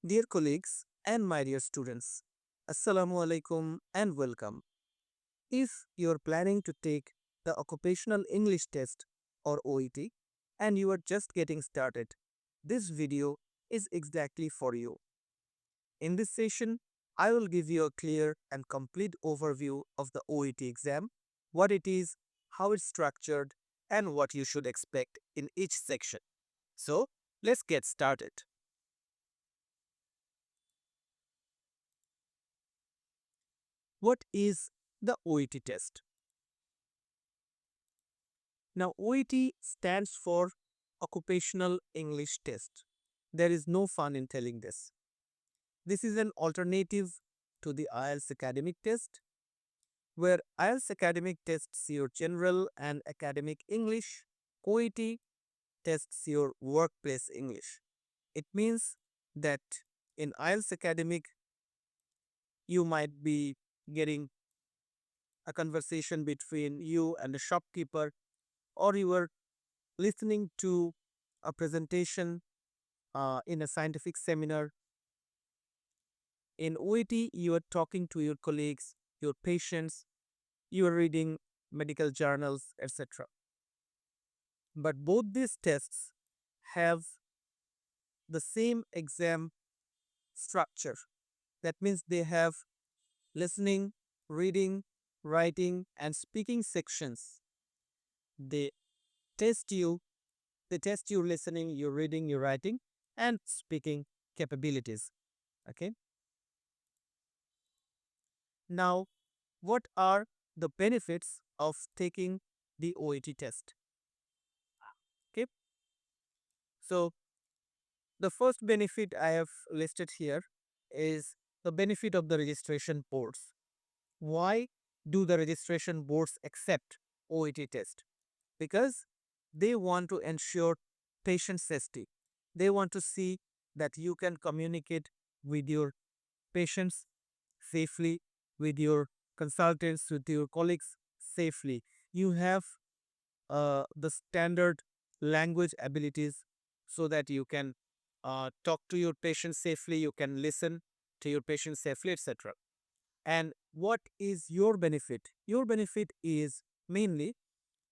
Dear colleagues and my dear students, Assalamu alaikum and welcome. If you're planning to take the Occupational English Test or OET and you are just getting started, this video is exactly for you. In this session, I will give you a clear and complete overview of the OET exam, what it is, how it's structured, and what you should expect in each section. So, let's get started. What is the OET test? Now, OET stands for Occupational English Test. There is no fun in telling this. This is an alternative to the IELTS academic test, where IELTS academic tests your general and academic English. OET tests your workplace English. It means that in IELTS academic, you might be getting a conversation between you and the shopkeeper, or you are listening to a presentation in a scientific seminar. In OET, you are talking to your colleagues, your patients, you are reading medical journals, etc. But both these tests have the same exam structure. That means they have listening, reading, writing, and speaking sections. They test you, they test your listening, your reading, your writing, and speaking capabilities. Okay. Now, what are the benefits of taking the OET test? Okay, so the first benefit I have listed here is the benefit of the registration boards. Why do the registration boards accept OET test? Because they want to ensure patient safety. They want to see that you can communicate with your patients safely, with your consultants, with your colleagues safely. You have the standard language abilities so that you can talk to your patient safely, you can listen to your patient safely, etc. And what is your benefit? Your benefit is mainly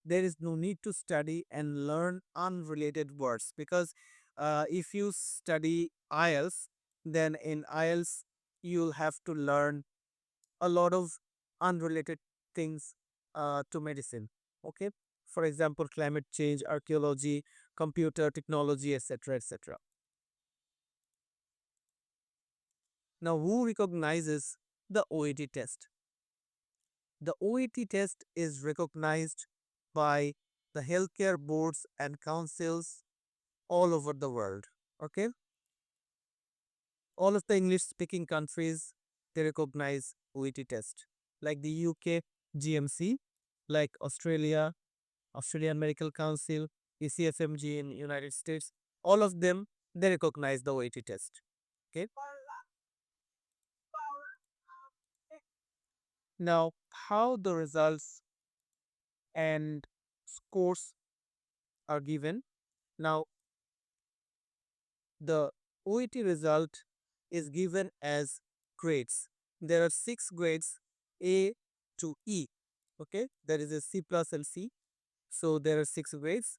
there is no need to study and learn unrelated words, because if you study IELTS, then in IELTS you'll have to learn a lot of unrelated things to medicine. Okay, for example, climate change, archaeology, computer technology, etc., etc. Now, who recognizes the OET test? The OET test is recognized by the healthcare boards and councils all over the world. Okay, all of the English speaking countries, they recognize OET test, like the UK GMC, like Australia, Australian Medical Council, ECFMG in United States. All of them, they recognize the OET test. Okay. Now, how the results and scores are given. Now, the OET result is given as grades. There are 6 grades, A to E. Okay, there is a C plus and C. So there are 6 grades,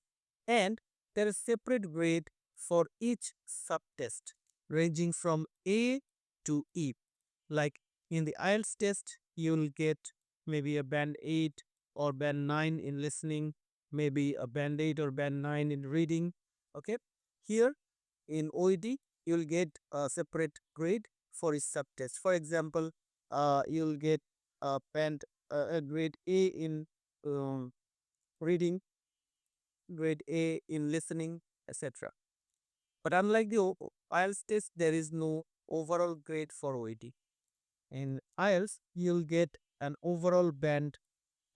and there is separate grade for each subtest, ranging from A to E. Like in the IELTS test, you will get maybe a band 8 or band 9 in listening, maybe a band 8 or band 9 in reading. Okay, here in OET, you'll get a separate grade for each subtest. For example, you'll get a grade A in um, reading, grade A in listening, etc. But unlike the IELTS test, there is no overall grade for OET. In IELTS, you'll get an overall band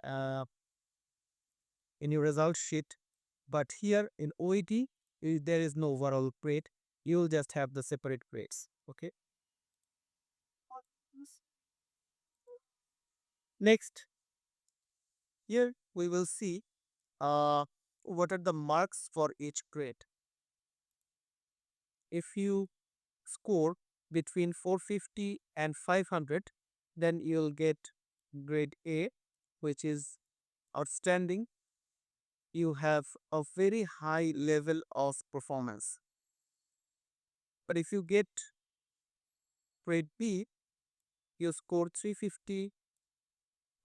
uh, in your result sheet, but here in OET, there is no overall grade. You'll just have the separate grades. Okay. Next, here we will see uh, what are the marks for each grade. If you score between 450 and 500, then you'll get grade A, which is outstanding. You have a very high level of performance. But if you get grade B, you score 350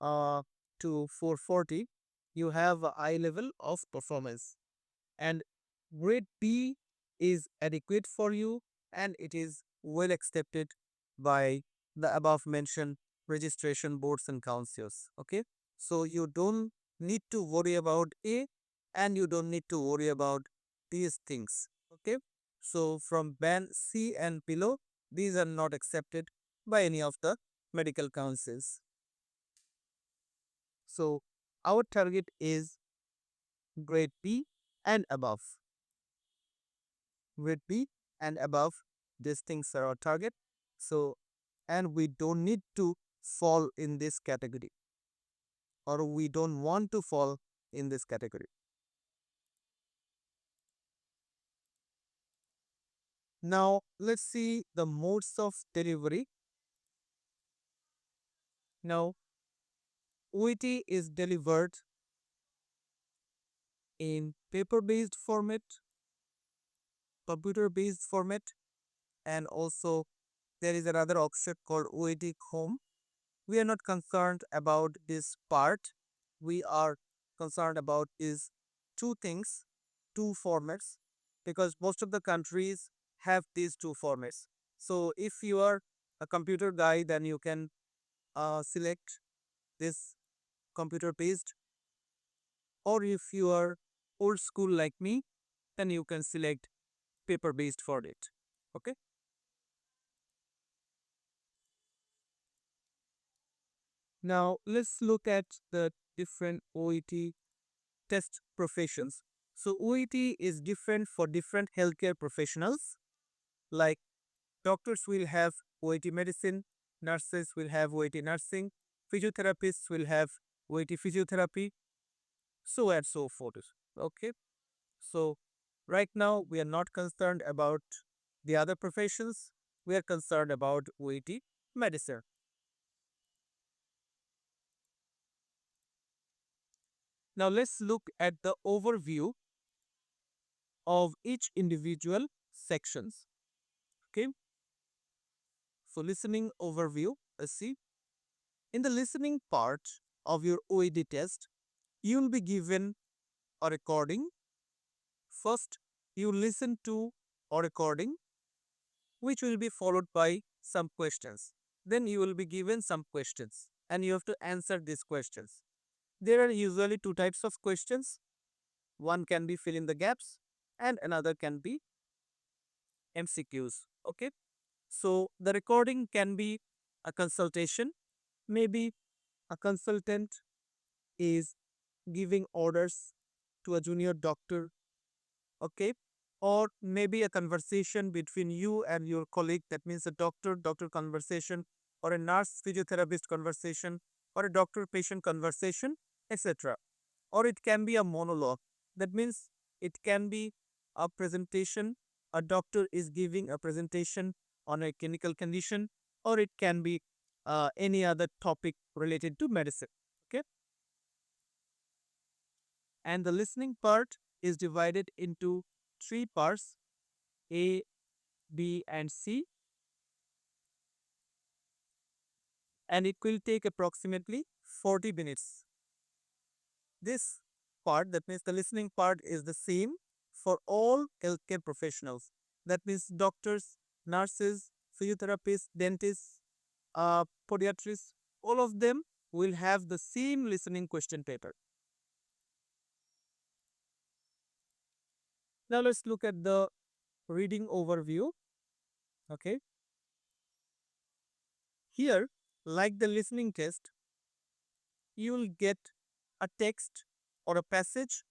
uh, to 440, you have a high level of performance. And grade B is adequate for you and it is well accepted by the above mentioned registration boards and councils. Okay, so you don't need to worry about A and you don't need to worry about these things. Okay, so from band C and below, these are not accepted by any of the medical councils. So our target is grade B and above. Grade B and above, these things are our target. So, and we don't need to fall in this category, or we don't want to fall in this category. Now, let's see the modes of delivery. Now, OET is delivered in paper-based format, computer-based format, and also there is another option called OET Home. We are not concerned about this part. We are concerned about is two things, two formats, because most of the countries have these two formats. So if you are a computer guy, then you can select this computer based, or if you are old school like me, then you can select paper based for it. Okay. Now let's look at the different OET test professions. So OET is different for different healthcare professionals. Like doctors will have OET medicine, nurses will have OET nursing, physiotherapists will have OET physiotherapy, so and so forth. Okay. So right now we are not concerned about the other professions. We are concerned about OET medicine. Now let's look at the overview of each individual sections. Okay. So listening overview, let's see. In the listening part of your OED test, you will be given a recording. First, you listen to a recording which will be followed by some questions. Then you will be given some questions and you have to answer these questions. There are usually two types of questions. One can be fill in the gaps and another can be MCQs. Okay. So the recording can be a consultation. Maybe a consultant is giving orders to a junior doctor, okay, or maybe a conversation between you and your colleague, that means a doctor conversation, or a nurse physiotherapist conversation, or a doctor patient conversation, etc. Or it can be a monologue, that means it can be a presentation, a doctor is giving a presentation on a clinical condition, or it can be any other topic related to medicine. Okay. And the listening part is divided into three parts: A, B, and C, and it will take approximately 40 minutes. This part, that means the listening part, is the same for all healthcare professionals. That means doctors, nurses, physiotherapists, dentists, podiatrists, all of them will have the same listening question paper. Now let's look at the reading overview. Okay. Here, like the listening test, you will get a text or a passage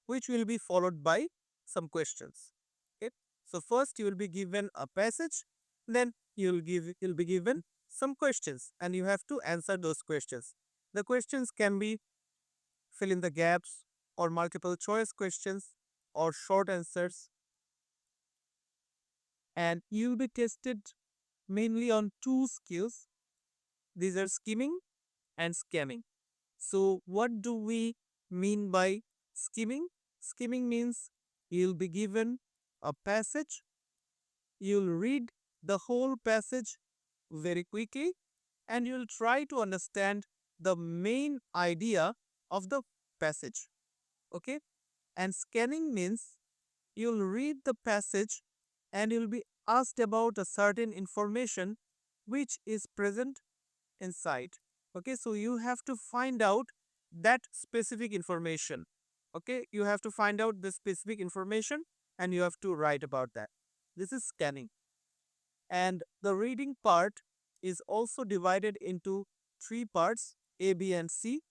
which will be followed by some questions. Okay. So first you will be given a passage, then you'll be given some questions and you have to answer those questions. The questions can be fill in the gaps or multiple choice questions or short answers, and you'll be tested mainly on two skills. These are skimming and scanning. So, what do we mean by skimming? Skimming means you'll be given a passage, you'll read the whole passage very quickly, and you'll try to understand the main idea of the passage. Okay? And scanning means you'll read the passage and you'll be asked about a certain information which is present inside. Okay, so you have to find out that specific information. Okay, you have to find out the specific information and you have to write about that. This is scanning. And the reading part is also divided into three parts: A, B, and C.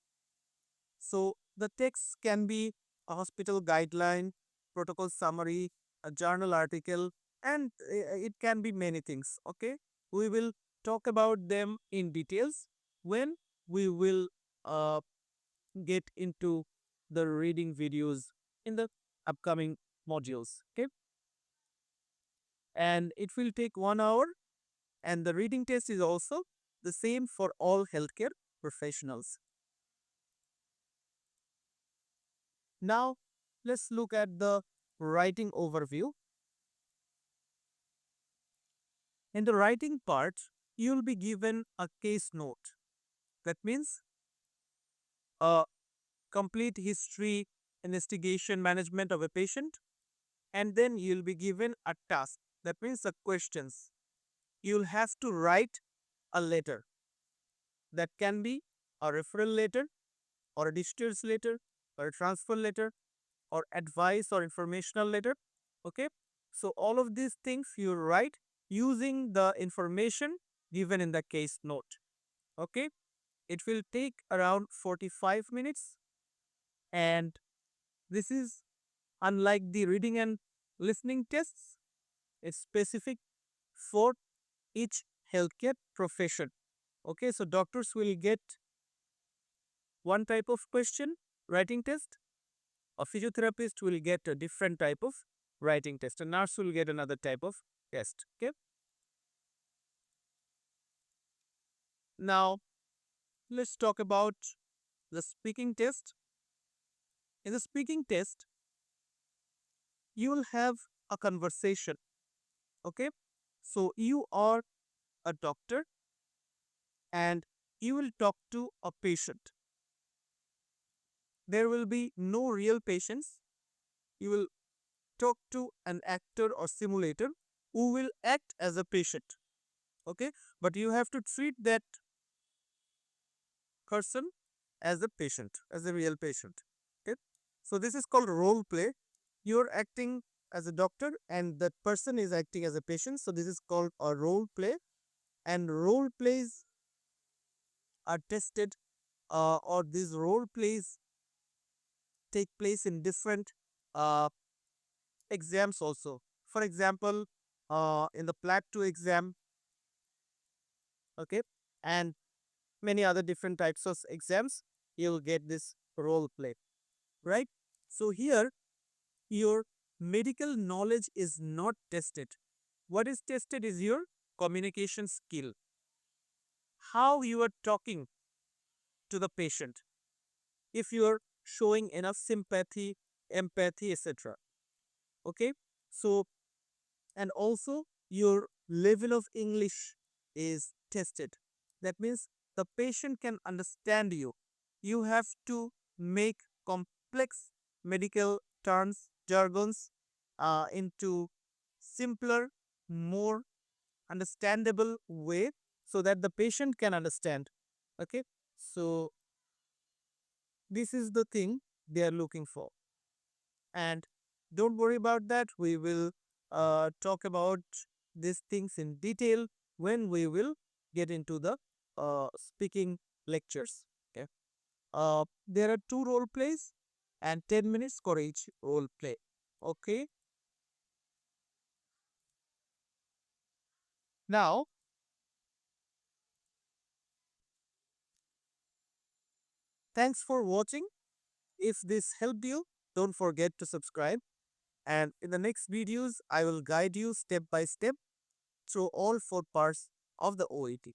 So the text can be a hospital guideline, protocol summary, a journal article, and it can be many things. Okay, we will talk about them in details when we will uh, get into the reading videos in the upcoming modules. Okay, and it will take 1 hour, and the reading test is also the same for all healthcare professionals. Now, let's look at the writing overview. In the writing part, you'll be given a case note. That means a complete history, investigation, management of a patient, and then you'll be given a task. That means the questions. You'll have to write a letter. That can be a referral letter, or a discharge letter, or a transfer letter, or advice or informational letter. Okay, so all of these things you write using the information given in the case note. Okay, it will take around 45 minutes, and this is unlike the reading and listening tests. It's specific for each healthcare profession. Okay, so doctors will get one type of question writing test, a physiotherapist will get a different type of writing test, a nurse will get another type of test. Okay, now let's talk about the speaking test. In the speaking test, you will have a conversation. Okay, so you are a doctor and you will talk to a patient. There will be no real patients. You will talk to an actor or simulator who will act as a patient. Okay, but you have to treat that person as a patient, as a real patient. Okay, so this is called role play. You're acting as a doctor and that person is acting as a patient. So this is called a role play, and role plays are tested, or these role plays take place in different uh, exams also. For example, in the Plat 2 exam, okay, and many other different types of exams, you'll get this role play, right? So here, your medical knowledge is not tested. What is tested is your communication skill, how you are talking to the patient, if you are showing enough sympathy, empathy, etc. Okay, so and also your level of English is tested. That means the patient can understand you. You have to make complex medical terms, jargons into simpler, more understandable way so that the patient can understand. Okay, so this is the thing they are looking for. And don't worry about that. We will talk about these things in detail when we will get into the speaking lectures. Okay. There are two role plays and 10 minutes for each role play. Okay. Now, thanks for watching. If this helped you, don't forget to subscribe. And in the next videos, I will guide you step by step through all four parts of the OET.